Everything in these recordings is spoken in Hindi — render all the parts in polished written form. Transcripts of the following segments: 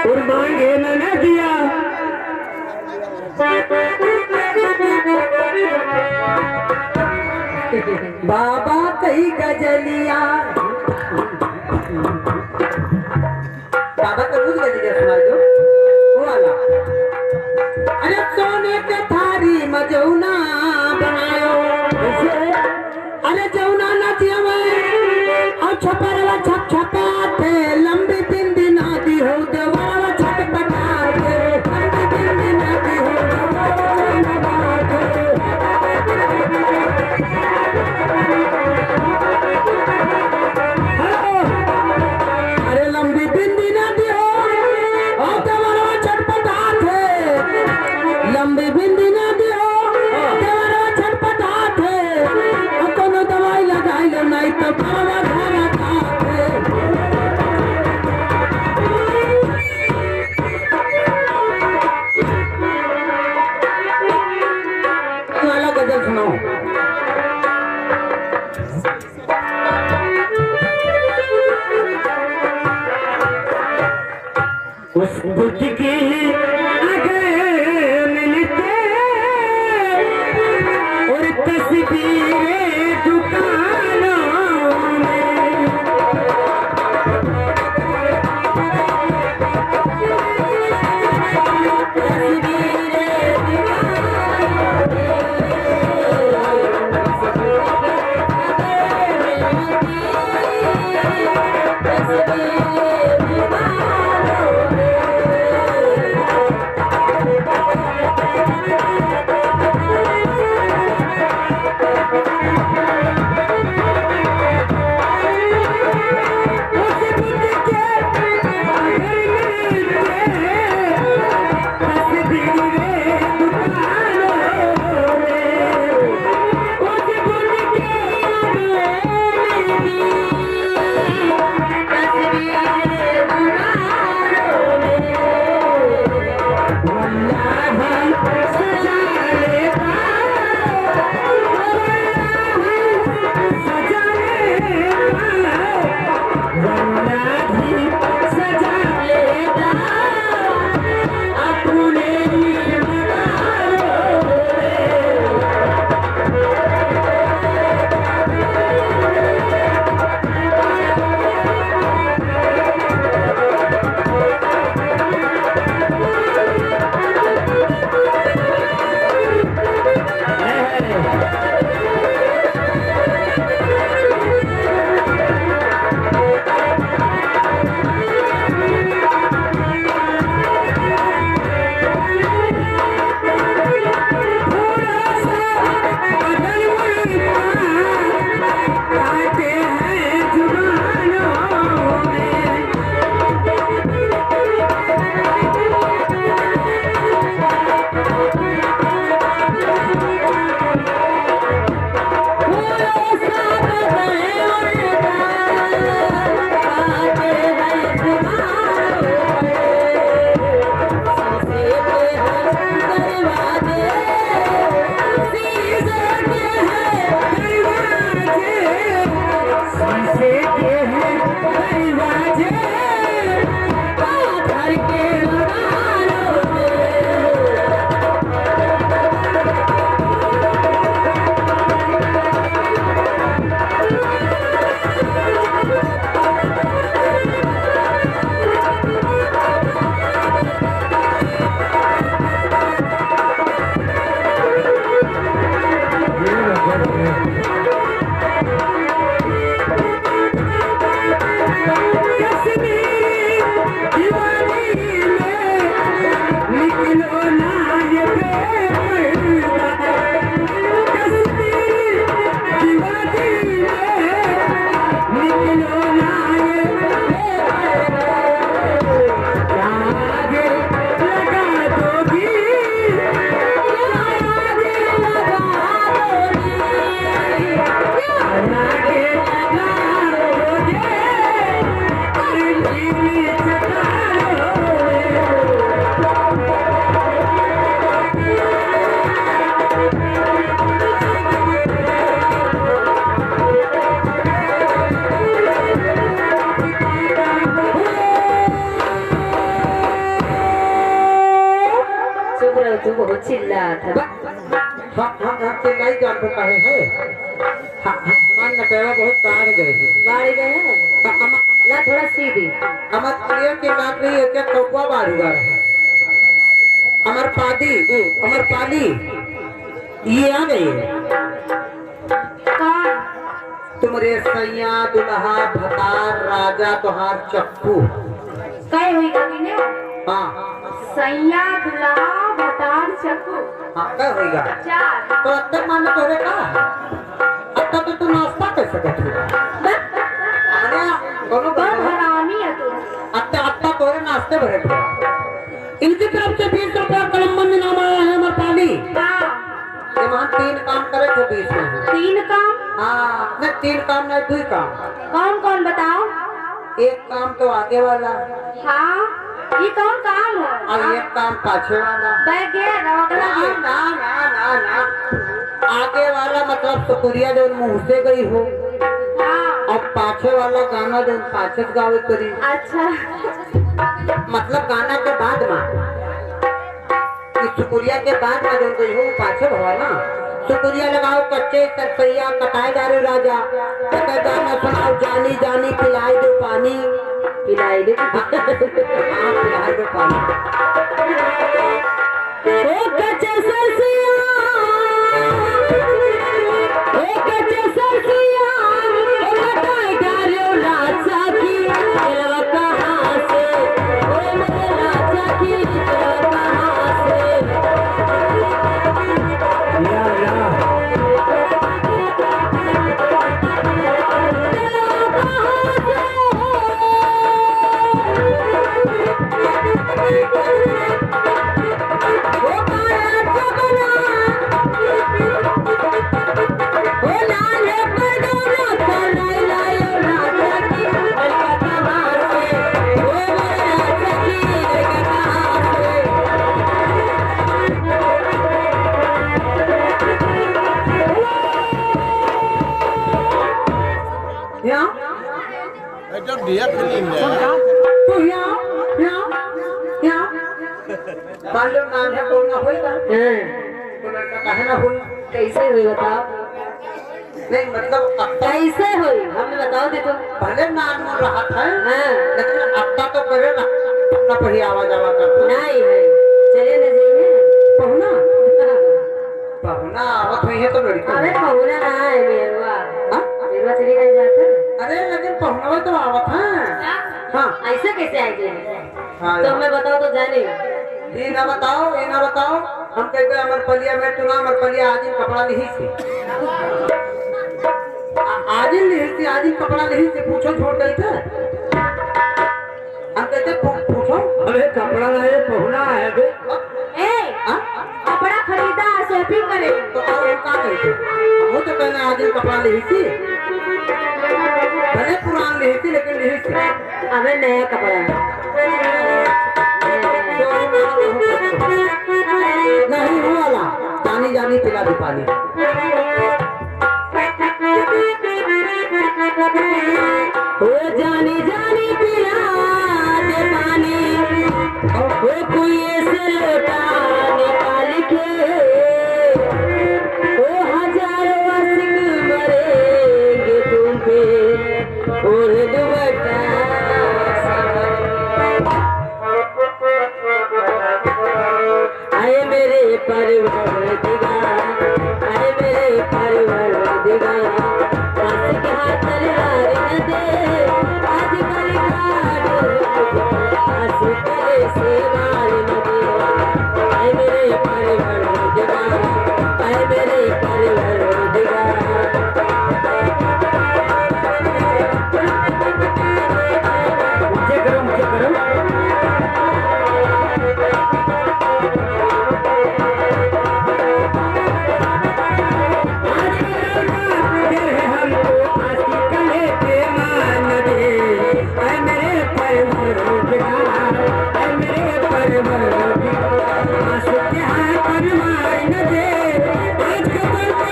और मांगे मैंने दिया। बाबा कई गजलिया बाबा का कुछ गजलिया सुना दो वो वाला। अरे सोने के थारी मजौना बनायो अरे जौना नचिया और छपरवा छप छपाते लंबी बिंदी नादी हो देवरवा छप पटाते लंबी बिंदी नादी हो अरे लंबी बिंदी नादी हो और देवरवा छप पटाते लंबी बिंदी नादी हो देवरवा छप पटाते कोनो दवाई लगाई लो नहीं तो बाबा खाना खाते। वाला गजल सुनाओ। उस बुद्ध के आगे मिलते और तस्वीरें दुकानों में चिल्ला था। हम चिल्लाई जान तो कहे है हमार नटवा बहुत बाढ़ गए हैं बाढ़ गए हैं ना, थोड़ा सीधी। हमार प्रिय की बात नहीं है क्या कौवा बाढ़ हुआ है हमार पाली ये आ गई कौन? तुम्हारे सैया दुल्हा भतार राजा तुहार चक्कू कई हुई कभी ने? हाँ सैया दुल्हा भतार चक्कू हाँ क्या होगा 4। तो अब तक माने तोरे का अब तक तो तू नाश्ता कर सकत हो अरे दोनों बहुत हरामी है तू। अब तोरे नाश्ते भरे थे इनकी तरफ से 20 रुपया कलम्बन में नाम आया है हमारे पाली हाँ। ये वहाँ 3 काम करे थे 20 में 3 काम? हाँ नहीं 3 काम नहीं 2 काम। कौन कौन बताओ? एक काम तो आगे वाला हाँ, ये कौन काम है? और एक काम पाछे वाला अगला ना ना ना ना ना आगे वाला मतलब सुकुरिया जो मुंह से गई हो हाँ। और पाछे वाला गाना जो पाछे गावे करी अच्छा मतलब गाना के बाद में सुकुरिया के बाद में जो गई हो पाछे भवा ना सुकुरिया लगाओ कच्चे सरसैया कटाए जा रहे राजा कटे गाना सुनाओ जानी जानी पिलाई दो पानी पिलाई दे। हाँ पिलाई दो पानी ओ कच्चे सरसिया ओ कच्चे सरसिया ओ कटाई डालो राजा की दिलवा कहाँ से ओ मेरे राजा की दिलवा कहाँ से या मालूम नाम है कौन ना होएगा तो लड़का कहे ना हुई कैसे हुई बताओ? नहीं मतलब अब कैसे हुई हमें बताओ दे तो। भले नाम में रहा था हाँ। लेकिन अब तो करे ना अपना पढ़ी आवाज करता नहीं है, चले न जाइए। पहुना पहुना आवत हुई है तो लड़की अरे पहुना ना है मेरवा। हाँ? मेरवा चली गई जाता। अरे लेकिन पहुना तो आवत है हाँ ऐसे कैसे आएंगे? हाँ तो हमें बताओ तो जाने। ये ना बताओ हम कहते हैं अमरपलिया में तुना अमरपलिया आदि कपड़ा नहीं सी आदि कपड़ा नहीं से पूछो छोड़ गई थे हम कहते पूछो अरे कपड़ा है पहुना है बे ए हाँ? कपड़ा खरीदा शॉपिंग करे तो और क्या कहते वो तो कहना आदि कपड़ा नहीं सी भले पुरान नहीं थी लेकिन नहीं सी हमें नया कपड़ा नहीं हो वाला पानी जानी पिला दो पानी हो जानी जानी पिला दे पानी हो कोई ऐसे लोटा निकाल के ओ हजारों आशिक मरेंगे तुम पे और दुबट्टा आए मेरे परवरदिगार आए मेरे परवरदिगार पास के हाथ तलवार न दे आजकल पास करे से मार न दे आए मेरे परवरदिगार आए मेरे परवरदिगार ऊंचे करो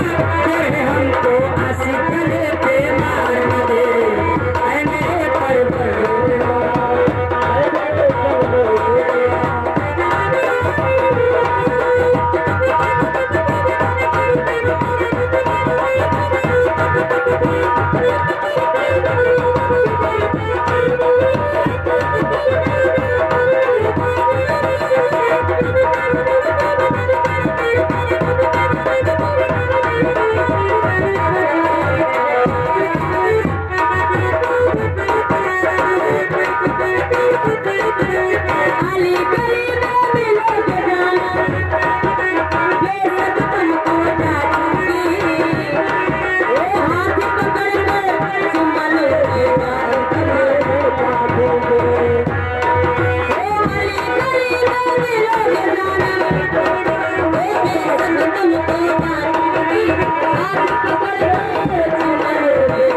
हमको अली गली में मिलोगे जाना बेशक तुमको डांटूंगी ओ हाथ पकड़ कर चुम्मा लोगे ओ अली गली में मिलोगे जाना बेशक तुमको डांटूंगी हाथ पकड़ कर चुम्मा लोगे